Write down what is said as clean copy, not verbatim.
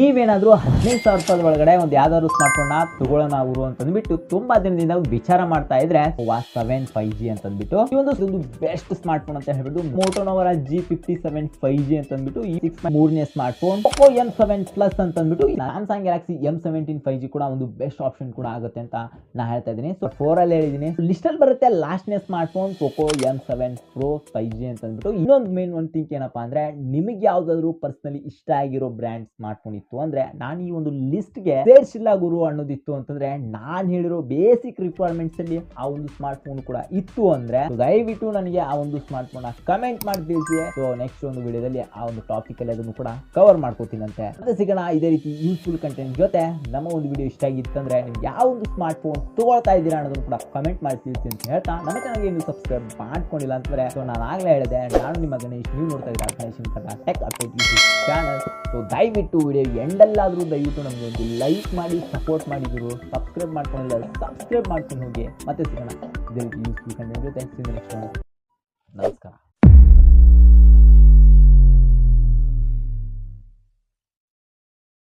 ನೀವೇನಾದ್ರೂ 15,000 ರೂಪಾಯಿ ಒಳಗಡೆ ಒಂದು ಯಾವ್ದಾದ್ರು ಸ್ಮಾರ್ಟ್ ಫೋನ್ ತಗೊಳ್ಳೋಣ ಅವರು ಅಂತ ಅಂದ್ಬಿಟ್ಟು ತುಂಬಾ ದಿನದಿಂದ ವಿಚಾರ ಮಾಡ್ತಾ ಇದ್ರೆ Poco 7 5G ಅಂತ ಅಂದ್ಬಿಟ್ಟು ಈ ಒಂದು ಬೆಸ್ಟ್ ಸ್ಮಾರ್ಟ್ ಫೋನ್ ಅಂತ ಹೇಳ್ಬಿಟ್ಟು ಮೋಟೋನವರ G57 5G ಅಂತ ಅಂದ್ಬಿಟ್ಟು ಈ 6 smart phone Poco M7 Plus ಅಂತ ಅಂದ್ಬಿಟ್ಟು Samsung Galaxy M17 5G ಕೂಡ ಒಂದು ಬೆಸ್ಟ್ ಆಪ್ಷನ್ ಕೂಡ ಆಗುತ್ತೆ ಅಂತ ನಾ ಹೇಳ್ತಾ ಇದ್ದೀನಿ. ಸೊ 4 ಅಲ್ಲಿ ಹೇಳಿದೀನಿ. ಲಿಸ್ಟ್ ಅಲ್ಲಿ ಬರುತ್ತೆ ಲಾಸ್ಟ್ನೇ smartphone Poco M7 Pro 5G ಅಂತ ಅಂದ್ಬಿಟ್ಟು ಇನ್ನೊಂದು ಮೇನ್ ಒಂದು ಥಿಂಕ್ ಏನಪ್ಪಾ ಅಂದ್ರೆ ನಿಮಗೆ ಯಾವ್ದಾದ್ರು ಪರ್ಸನಲಿ ಇಷ್ಟ ಆಗಿರೋ ಬ್ರ್ಯಾಂಡ್ ಸ್ಮಾರ್ಟ್ ಫೋನ್ ಇತ್ತು ಅಂದ್ರೆ ನಾನು ಈ ಒಂದು ಲಿಸ್ಟ್ ಗೆ ಸೇರಿಸಿಲ್ಲ ಗುರು ಅನ್ನೋದಿತ್ತು ಅಂತಂದ್ರೆ ನಾನು ಹೇಳಿರೋ ಬೇಸಿಕ್ ರಿಕ್ವೈರ್ಮೆಂಟ್ಸ್ ಅಲ್ಲಿ ಆ ಒಂದು ಸ್ಮಾರ್ಟ್ ಫೋನ್ ಕೂಡ ಇತ್ತು ಅಂದ್ರೆ ದಯವಿಟ್ಟು ನನಗೆ ಆ ಒಂದು ಸ್ಮಾರ್ಟ್ ಫೋನ್ ಕಮೆಂಟ್ ಮಾಡಿ ತಿಳಿಸಿ. ಸೊ ನೆಕ್ಸ್ಟ್ ಒಂದು ವಿಡಿಯೋದಲ್ಲಿ ಆ ಒಂದು ಟಾಪಿಕ್ ಅಲ್ಲಿ ಅದನ್ನು ಕೂಡ ಕವರ್ ಮಾಡ್ಕೋತೀನಂತೆ. ಮತ್ತೆ ಸಿಗೋಣ ಇದೇ ರೀತಿ ಯೂಸ್ಫುಲ್ ಕಂಟೆಂಟ್ ಜೊತೆ. ನಮ್ಮ ಒಂದು ವಿಡಿಯೋ ಇಷ್ಟ ಆಗಿತ್ತಂದ್ರೆ ನಿಮ್ಗೆ ಯಾವ ಒಂದು ಸ್ಮಾರ್ಟ್ ಫೋನ್ ತಗೊಳ್ತಾ ಇದ್ದೀರಾ ಅನ್ನೋದನ್ನು ಕೂಡ ಕಮೆಂಟ್ ಮಾಡಿ ತಿಳಿಸಿ ಅಂತ ಹೇಳ್ತಾ ನಮ್ಮ ಚಾನಲ್ಗೆ ನೀವು ಸಬ್ಸ್ಕ್ರೈಬ್ ಮಾಡ್ಕೊಂಡಿಲ್ಲ ಅಂತಂದ್ರೆ ಸೊ ನಾನು ಆಗ್ಲೇ ಹೇಳಿದೆ ನಾನು ನಿಮ್ಮ ಗಣೇಶ್, ನೀವು ನೋಡ್ತಾ ಇದ್ದೀರಾ Ganesh tech update YouTube channel. So ದಯವಿಟ್ಟು ವಿಡಿಯೋ ಎಂಡಲ್ಲಾದರೂ ದಯವಿಟ್ಟು ನಮಗೆ ಒಂದು ಲೈಕ್ ಮಾಡಿ ಸಪೋರ್ಟ್ ಮಾಡಿದ್ರು. ಸಬ್ಸ್ಕ್ರೈಬ್ ಮಾಡ್ಕೊಂಡಿಲ್ಲ ಸಬ್ಸ್ಕ್ರೈಬ್ ಮಾಡ್ಕೊಂಡು ಹೋಗಿ. ಮತ್ತೆ ಸಿಗೋಣ ಇದೇ ರೀತಿ ಯೂಸ್ಫುಲ್ ಕಂಟೆಂಟ್ ಜೊತೆ. ನಮಸ್ಕಾರ.